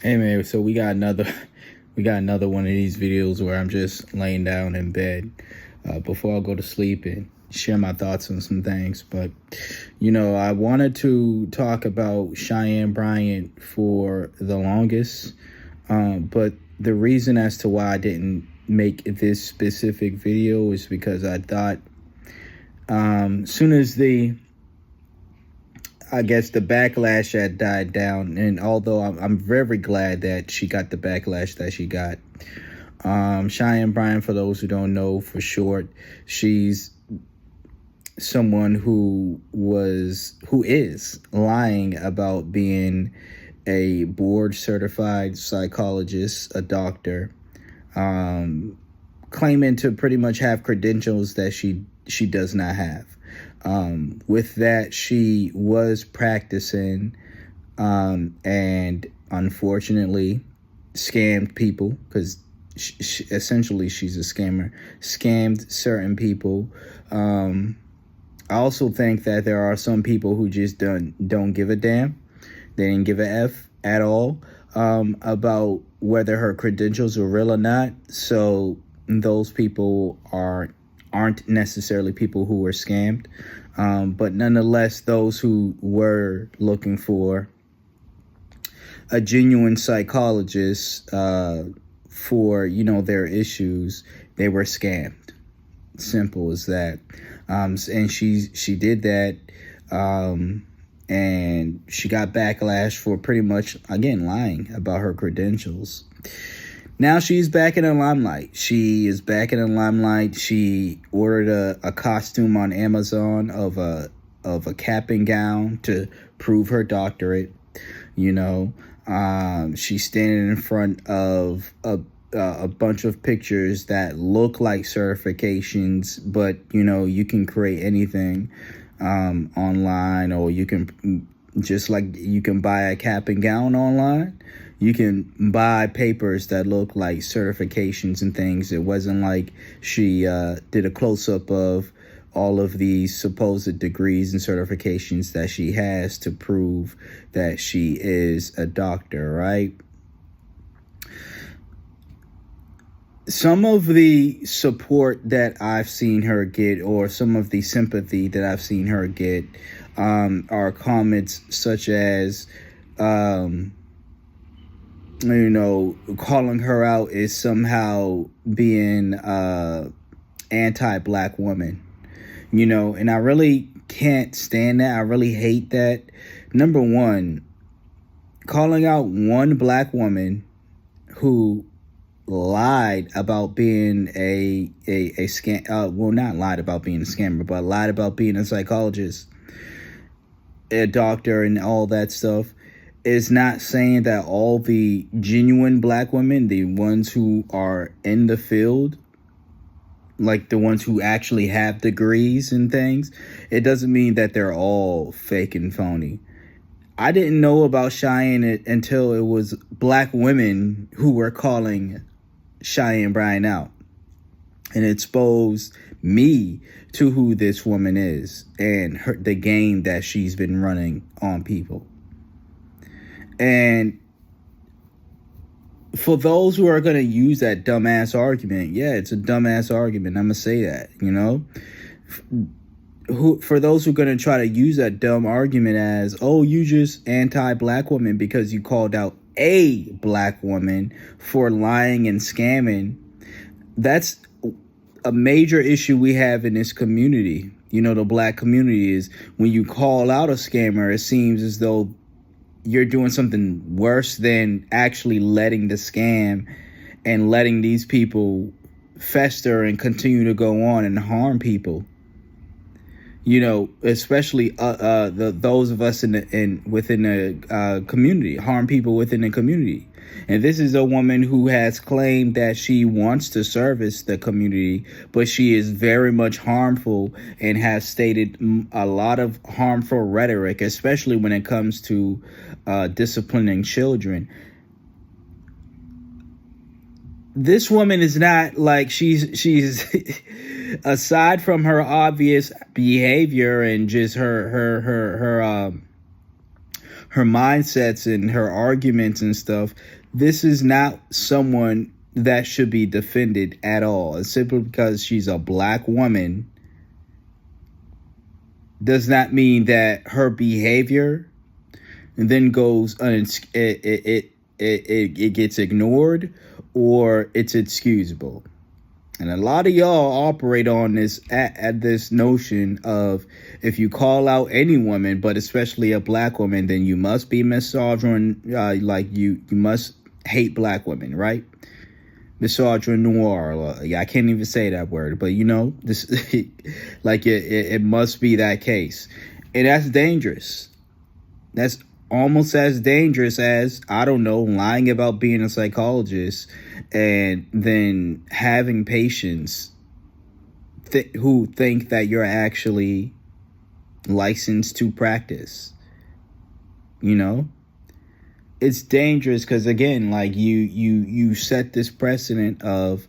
Hey man, so we got another one of these videos where I'm just laying down in bed before I go to sleep and share my thoughts on some things. But I wanted to talk about Cheyenne Bryant for the longest, but the reason as to why I didn't make this specific video is because I thought soon as the backlash had died down, and although I'm very glad that she got the backlash that she got. Cheyenne Bryant, for those who don't know for short, she's someone who is lying about being a board certified psychologist, a doctor, claiming to pretty much have credentials that she does not have. With that, she was practicing and unfortunately scammed people because essentially she's a scammer, scammed certain people. I also think that there are some people who just don't give a damn. They didn't give a F at all about whether her credentials are real or not. So those people aren't necessarily people who were scammed. But nonetheless, those who were looking for a genuine psychologist for their issues, they were scammed. Simple as that. And she did that, and she got backlash for pretty much again lying about her credentials. Now she's back in the limelight. She is back in the limelight. She ordered a costume on Amazon of a cap and gown to prove her doctorate. She's standing in front of a bunch of pictures that look like certifications, but you can create anything online, or you can just like you can buy a cap and gown online. You can buy papers that look like certifications and things. It wasn't like she did a close-up of all of these supposed degrees and certifications that she has to prove that she is a doctor, right? Some of the support that I've seen her get, or some of the sympathy that I've seen her get, are comments such as, calling her out is somehow being anti-black woman, and I really can't stand that. I really hate that. Number one, calling out one black woman who lied about being a scam, well, not lied about being a scammer, but lied about being a psychologist, a doctor, and all that stuff, is not saying that all the genuine black women, the ones who are in the field, like the ones who actually have degrees and things, it doesn't mean that they're all fake and phony. I didn't know about Cheyenne until it was black women who were calling Cheyenne Bryant out, and exposed me to who this woman is and the game that she's been running on people. And for those who are going to use that dumbass argument, yeah, it's a dumbass argument. I'm going to say that, for those who are going to try to use that dumb argument as, oh, you just anti-black woman because you called out a black woman for lying and scamming. That's a major issue we have in this community. The black community is, when you call out a scammer, it seems as though you're doing something worse than actually letting the scam and letting these people fester and continue to go on and harm people. Especially those of us within the community, harm people within the community. And this is a woman who has claimed that she wants to service the community, but she is very much harmful and has stated a lot of harmful rhetoric, especially when it comes to disciplining children. This woman is not like she's aside from her obvious behavior and just her her mindsets and her arguments and stuff, this is not someone that should be defended at all. And simply because she's a black woman does not mean that her behavior then goes it gets ignored or it's excusable. And a lot of y'all operate on this at this notion of, if you call out any woman, but especially a black woman, then you must be misogynist, like you must hate black women, right? Misogynoir. I can't even say that word, but you know, this like it must be that case. And that's dangerous. That's almost as dangerous as, I don't know, lying about being a psychologist and then having patients who think that you're actually licensed to practice. You know, it's dangerous because, again, like you set this precedent of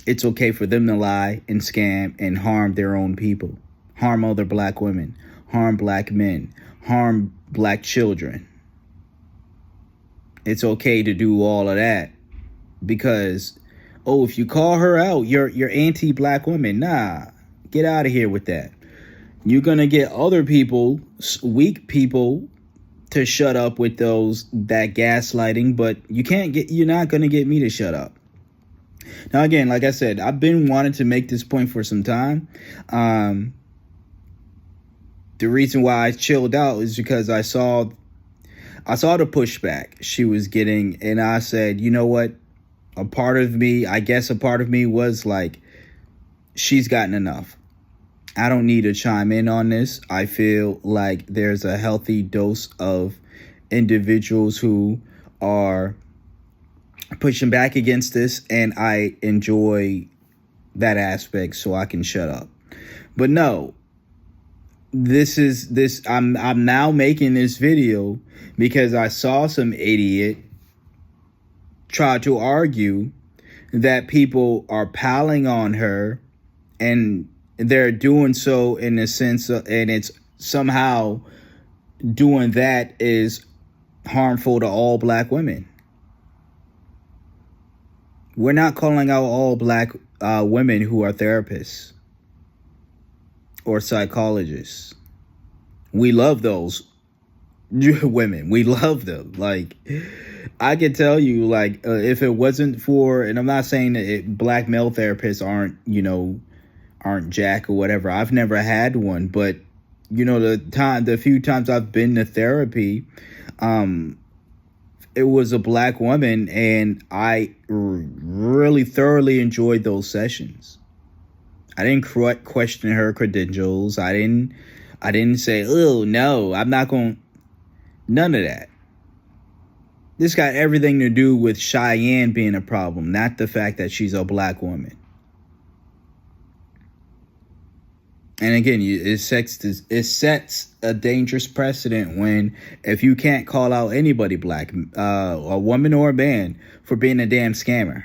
it's okay for them to lie and scam and harm their own people, harm other black women, harm black men, harm black children. It's okay to do all of that because, oh, if you call her out, you're anti-black women. Nah, get out of here with that. You're gonna get other people, weak people, to shut up with that gaslighting, but you're not gonna get me to shut up. Now, again, like I said, I've been wanting to make this point for some time. The reason why I chilled out is because I saw the pushback she was getting, and I said, you know what? A part of me was like, she's gotten enough. I don't need to chime in on this. I feel like there's a healthy dose of individuals who are pushing back against this, and I enjoy that aspect, so I can shut up. But no, I'm now making this video because I saw some idiot try to argue that people are piling on her, and they're doing so in a sense of, and it's somehow doing that is harmful to all black women. We're not calling out all black women who are therapists or psychologists. We love those women. We love them. Like, I can tell you, like, if it wasn't for, and I'm not saying that black male therapists aren't jack or whatever. I've never had one, but you know, the few times I've been to therapy, it was a black woman, and I really thoroughly enjoyed those sessions. I didn't question her credentials. I didn't say, oh no, I'm not going. None of that. This got everything to do with Cheyenne being a problem, not the fact that she's a black woman. And again, it sets a dangerous precedent when, if you can't call out anybody black, a woman or a man, for being a damn scammer.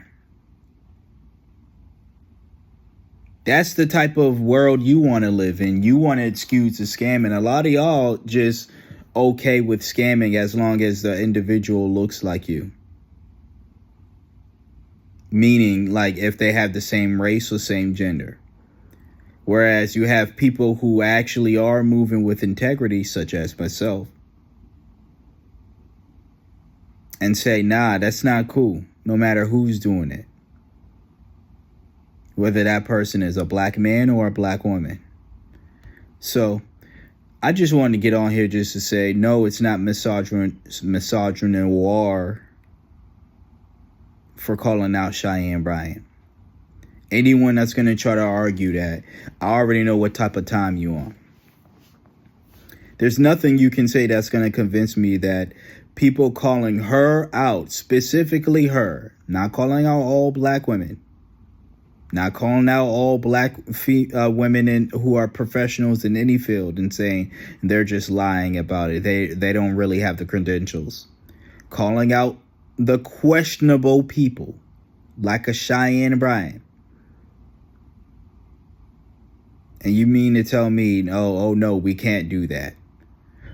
That's the type of world you want to live in. You want to excuse the scamming. A lot of y'all just okay with scamming as long as the individual looks like you. Meaning, like, if they have the same race or same gender. Whereas you have people who actually are moving with integrity, such as myself, and say, nah, that's not cool, no matter who's doing it. Whether that person is a black man or a black woman. So, I just wanted to get on here just to say, no, it's not misogynoir for calling out Cheyenne Bryant. Anyone that's going to try to argue that, I already know what type of time you on. There's nothing you can say that's going to convince me that people calling her out, specifically her, not calling out all black women, not calling out all black women who are professionals in any field and saying they're just lying about it. They don't really have the credentials. Calling out the questionable people like a Cheyenne Bryant. And you mean to tell me, oh no, we can't do that.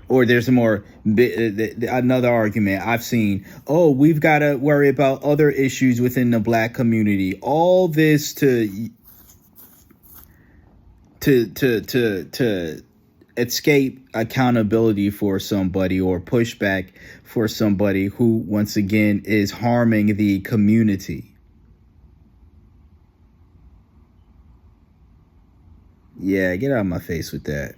Or there's another argument I've seen. Oh, we've got to worry about other issues within the black community. All this to escape accountability for somebody or pushback for somebody who, once again, is harming the community. Yeah, get out of my face with that.